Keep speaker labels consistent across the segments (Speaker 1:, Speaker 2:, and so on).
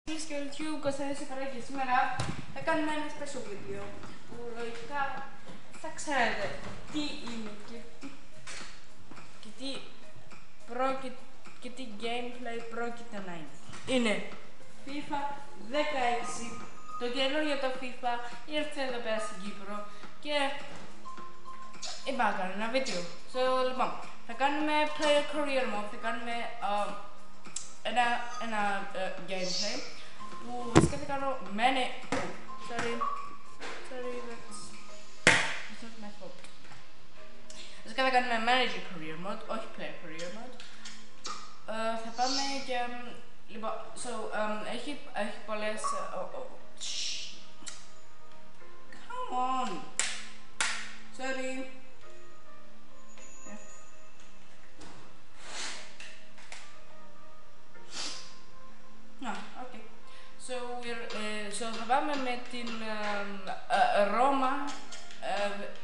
Speaker 1: Φίλοι και YouTube, Κωνσταντίνος Σεφαρά και σήμερα θα κάνουμε ένα special βίντεο που λογικά θα ξέρετε τι είναι και τι gameplay πρόκειται να είναι. Είναι FIFA 16, το καινούργιο το FIFA ήρθε εδώ πέρα στην Κύπρο και είπα να κάνω ένα βίντεο. Λοιπόν, θα κάνουμε player career mode, θα κάνουμε ένα gameplay που βασικά θα κάνω sorry, that's not my fault. Βασικά θα κάνουμε manager career mode, όχι player career mode. Θα πάμε και λοιπόν, έχει πολλές come on, sorry. Okay. So θα πάμε με την Ρώμα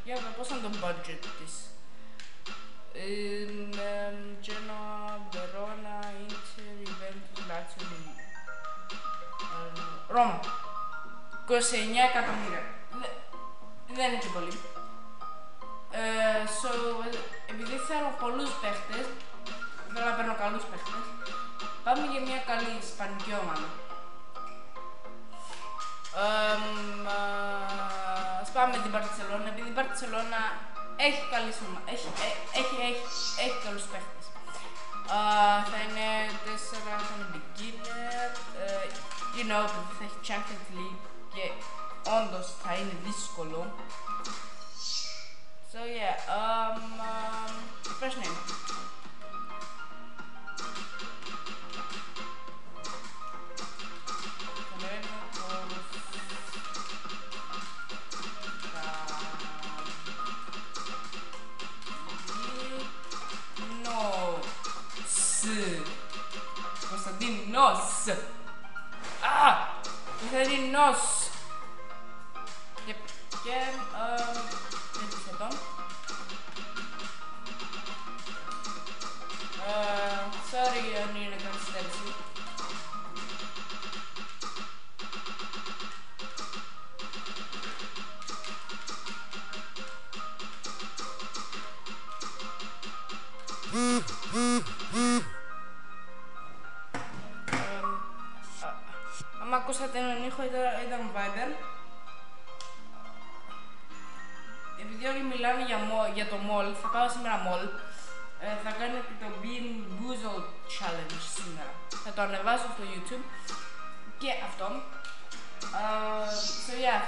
Speaker 1: για να δω πώς είναι το budget της. Genoa, Verona, Inter, Juventus, Lazio, Ρώμα. 29 εκατομμύρια. Δεν είναι και πολύ. Επειδή θέλω πολλούς παίχτες, θέλω να παίρνω καλούς παίχτες, πάμε για μια καλή ισπανική ομάδα. Ας πάμε την Μπαρτσελόνα, επειδή η Μπαρτσελόνα έχει καλούς παίχτες. Θα είναι 4, θα είναι beginner, θα έχει Champions League και όντως θα είναι δύσκολο. So yeah, first name. Κωνσταντίνος! Κωνσταντίνος! Και έτσι εδώ. Sorry αν είναι καθυστέρηση. Αν ακούσατε έναν ήχο ήταν Viber. Επειδή όλοι μιλάνε για το mall, θα πάω σήμερα mall. Θα κάνω και το Bean Boozled Challenge σήμερα. Θα το ανεβάσω στο YouTube και αυτό.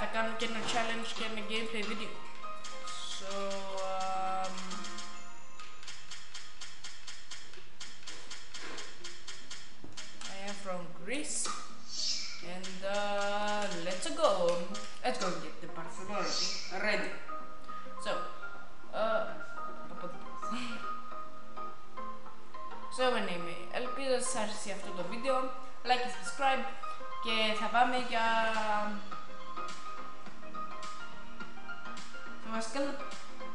Speaker 1: Θα κάνω και ένα challenge και ένα gameplay video. I am from Greece. And let's go get the Barcelona ready. Anyway, ελπίζω σας άρεσε αυτό το βίντεο, like και subscribe και θα πάμε για... Βασικά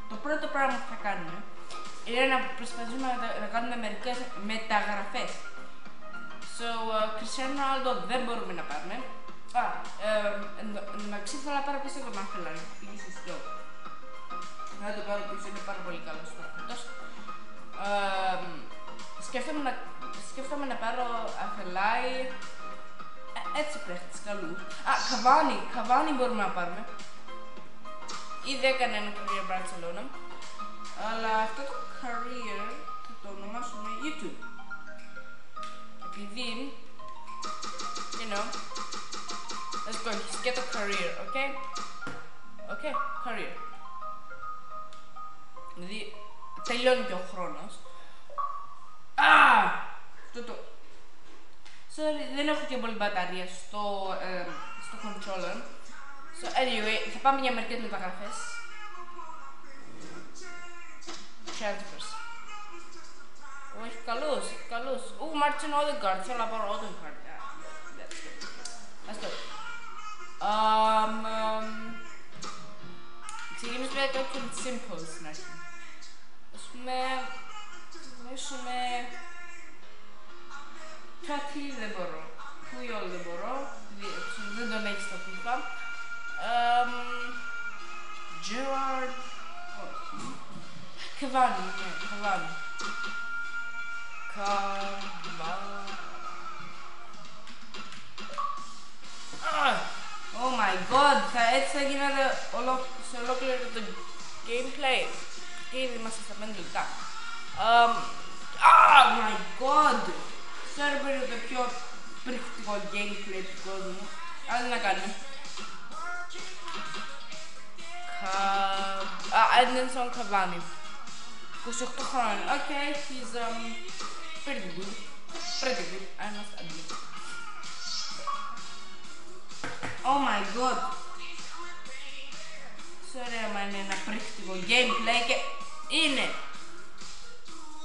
Speaker 1: το πρώτο πράγμα που θα κάνουμε είναι να προσπαθήσουμε να κάνουμε μερικές μεταγραφές. Cristiano Ronaldo δεν μπορούμε να πάρουμε. Εν τω μεταξύ θέλω να πάρω πίσω το Μαχελάρι, πήγε στη Στόκ. Θα το πάρω πίσω, είναι πάρα πολύ καλός αυτός. Σκέφτομαι να πάρω Αφελάι, έτσι παίχτες καλούς. Καβάνι μπορούμε να πάρουμε. Ήδη έκανε ένα career Barcelona, αλλά αυτό το career θα το ονομάσουμε YouTube. Επειδή, let's go, get a career, okay? Okay, career. Δηλαδή, τελειώνει και ο χρόνος. Δεν έχω και πολύ μπαταρία στο controller. Anyway, θα πάμε για μερικές μεταγραφές. Transfers. Έχει καλούς. Μάρτιν Όδεγκαρντ, θέλω να πάρω Όδεγκαρντ. Ας το. Ξεκινήσουμε με κάποιον simple στην αρχή. Ας πούμε, Κάτι δεν μπορώ. Πουιόλ δεν μπορώ. Καβάνι, ναι, Καβάνι. Oh my god, έτσι θα γίνεται σε ολόκληρο το gameplay. Και ήδη είμαστε στα 5 λεπτά. Oh my god! Sorry που είναι το πιο πριχτικό gameplay του κόσμου. Αλλά τι να κάνουμε. Edinson Cavani. 28 χρόνια. Okay, he's pretty good. Pretty good, I must admit. Oh my god. Sorry άμα είναι ένα πριχτικό gameplay και είναι.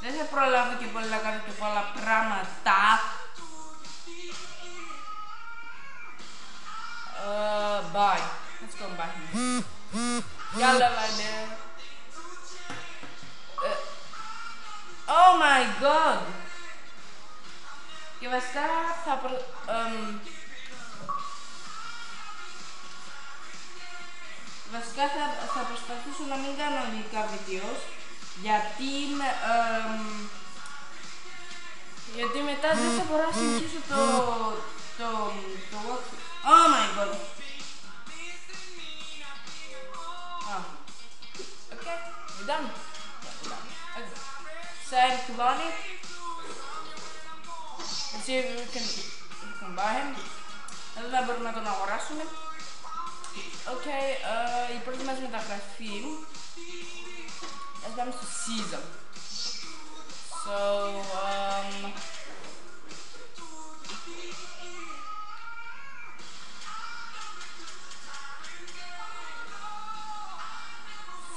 Speaker 1: Δεν θα προλάβω και πολύ να κάνω και πολλά πράγματα. Bye. Let's go back. Yalla lande. Oh my god. Και βασικά θα προσπαθήσω να μην κάνω αγγλικά βίντεο γιατί μετά δεν θα μπορώ να συνεχίσω το walkthrough. Oh my god. Okay, we're done. Okay. Said Cavani. Let's see if we can buy him. Δεν μπορούμε να τον αγοράσουμε. Okay, η πρώτη μας μεταγραφή. Ας πάμε στο season. So,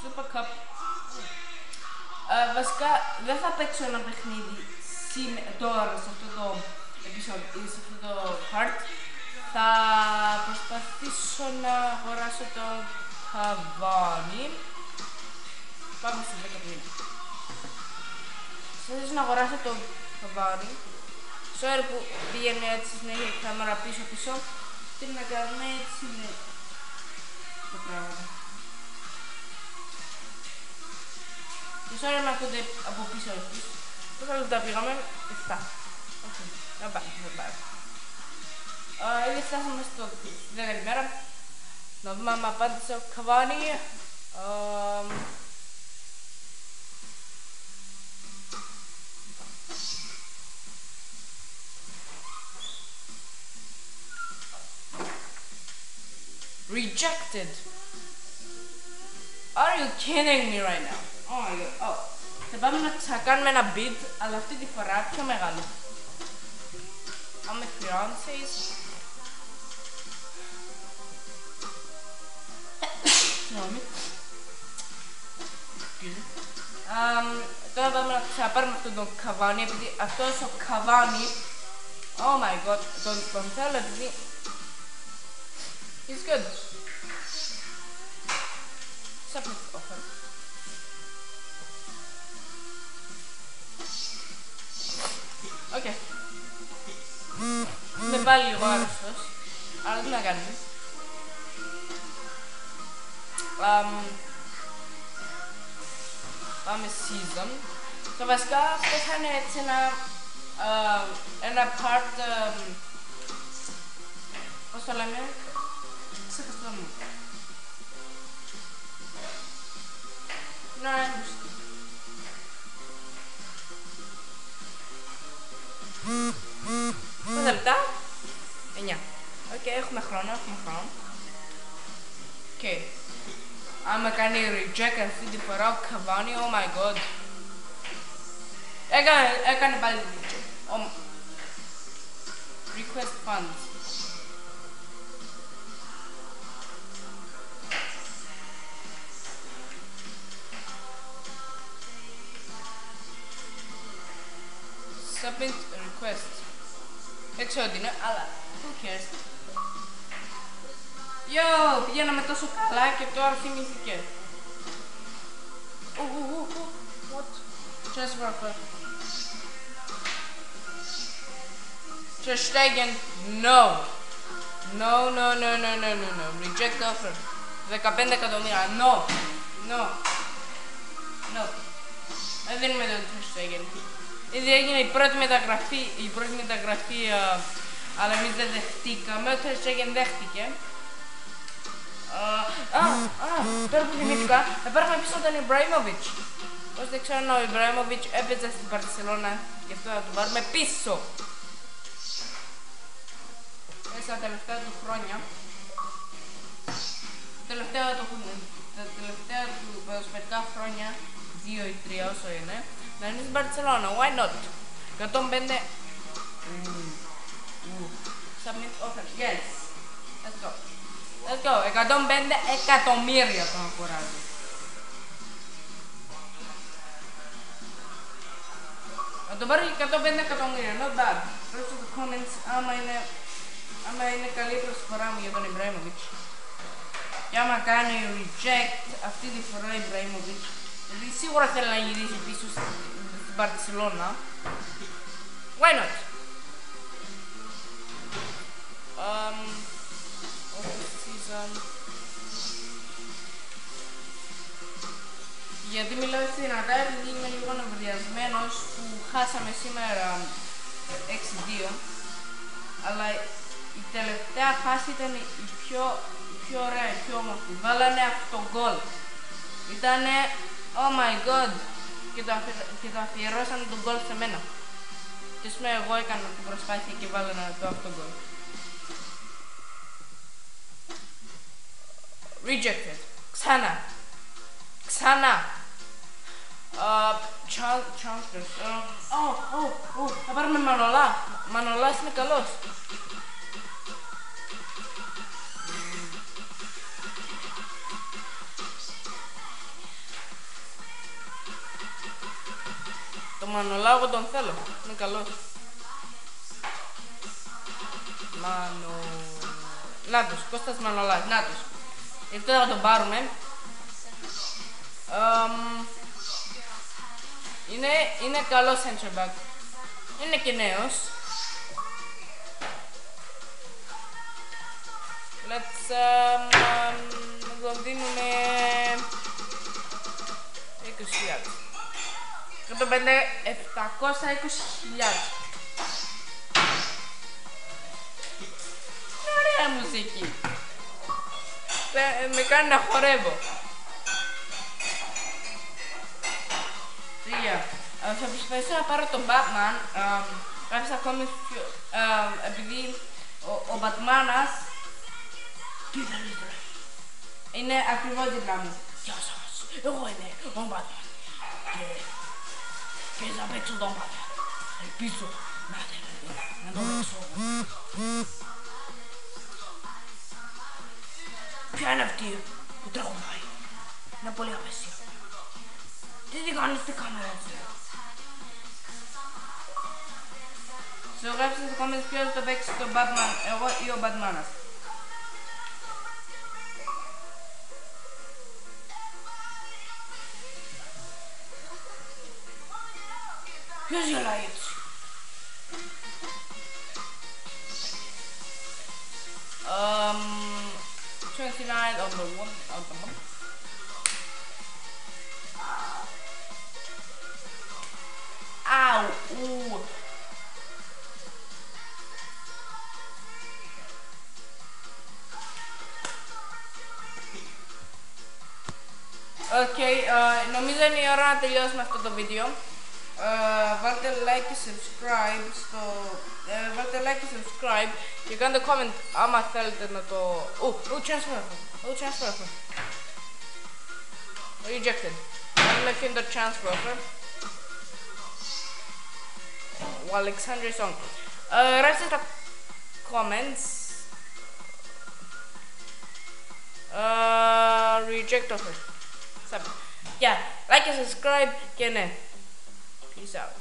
Speaker 1: Super Cup. Βασικά δεν θα παίξω ένα παιχνίδι τώρα σε αυτό το επεισόδιο, σε αυτό το part. Θα προσπαθήσω να αγοράσω το Cavani. Πάμε στο 10 μήνες. Θέλω να αγοράσω το Cavani. Sorry που πήγαινε έτσι συνέχεια η κάμερα πίσω. Τι να κάνουμε, έτσι είναι τα πράγματα. Και sorry να ακούτε από πίσω εσείς. Πόσα λεπτά πήγαμε, 7. Όχι, δεν πάει. Ήδη φτάσαμε στο 10η μέρα. Να δούμε άμα απάντησε ο Cavani. Rejected. Are you kidding me right now? Oh my god. Oh. Θα πάμε να ξανακάνουμε ένα bid, αλλά αυτή τη φορά πιο μεγάλο. I'm a fiancés. Συγγνώμη. Τώρα πάμε να ξαναπάρουμε αυτόν τον Cavani, επειδή αυτός ο Cavani, oh my god, τον θέλω επειδή he's good. Submit offer. Okay. Είμαι πάλι λίγο άρρωστος, αλλά τι να κάνουμε. Πάμε season. Και βασικά αυτό θα είναι έτσι ένα part, πώς το λέμε, ξεχαστώ μου. Ναι, 5 λεπτά, 9. Οκ, έχουμε χρόνο. Οκ. Άμα κάνει reject αυτή τη φορά ο Cavani, oh my god. Έκανε πάλι reject. Request funds. Submit request. Δεν ξέρω τι είναι, αλλά who cares. Yo, πηγαίναμε τόσο καλά και τώρα θυμήθηκε. What? Transfer offer. Just again. No. No. Reject offer. 15 εκατομμύρια. No. Δεν δίνουμε το Ter Stegen. Ήδη έγινε η πρώτη μεταγραφή, αλλά εμείς δεν δεχτήκαμε. Ο Ter Stegen δέχτηκε. Τώρα που θυμήθηκα, θα πάρουμε πίσω τον Ibrahimovic. Όσοι δεν ξέρουν, ο Ibrahimovic έπαιζε στην Barcelona, γι' αυτό θα τον πάρουμε πίσω. Στα τελευταία του χρόνια, τα τελευταία του ποδοσφαιρικά χρόνια, 2 ή 3 όσο είναι, να είναι στην Barcelona, why not? 105. Submit offer, yes. Let's go. Let's go, 105 εκατομμύρια τον αγοράζει. Θα τον πάρω 105 εκατομμύρια, not bad. Ρωτήστε στο comments άμα είναι καλή η προσφορά μου για τον Ibrahimovic. Και άμα κάνει reject αυτή τη φορά ο Ibrahimovic, γιατί σίγουρα θέλει να γυρίσει πίσω στην Barcelona. Why not? Γιατί μιλάω έτσι δυνατά, επειδή είμαι λίγο νευριασμένος που χάσαμε σήμερα 6-2, αλλά η τελευταία φάση ήταν η πιο ωραία, η πιο όμορφη. Βάλανε αυτό το γκολ. Ήτανε oh my god, και το αφιερώσανε τον γκολ σε μένα. Και σήμερα εγώ έκανα την προσπάθεια και βάλανε το αυτό γκολ. Rejected. Ξανά. Chances. Θα πάρουμε Μανολά. Μανολάς είναι καλός. Το Μανολά εγώ τον θέλω. Είναι καλός. Νάτος, Κώστας Μανολάς. Νάτος. Γι' αυτό θα τον πάρουμε. Είναι καλός center back. Είναι και νέος. Let's τον δίνουμε 20.000. 720.000. Είναι ωραία μουσική. Με κάνει να χορεύω. Θα προσπαθήσω να πάρω τον Batman. Γράψα ακόμη επειδή ο Batmanas είναι ακριβώς δίπλα μου. Γεια σας, εγώ είμαι ο Batman και θα παίξω τον Batman. Ελπίζω να το παίξω. Ποια είναι αυτή που τραγουδάει? Είναι πολύ απέσια. Τι κάνεις στην κάμερα έτσι? Σου γράψτε στο comments ποιος το παίξει τον Batman, εγώ ή ο Batmanas. Ποιος γελάει έτσι? Um, 29 on the one, on the one. Ow! Ooh! Okay, νομίζω είναι η ώρα να τελειώσουμε αυτό το βίντεο. Βάλτε like και subscribe και κάντε comment άμα θέλετε να το... transfer offer. Rejected. I'm looking the transfer offer. Ο Alexander Song. Γράψτε στα comments. Reject offer. Yeah, like and subscribe και ναι. Peace out.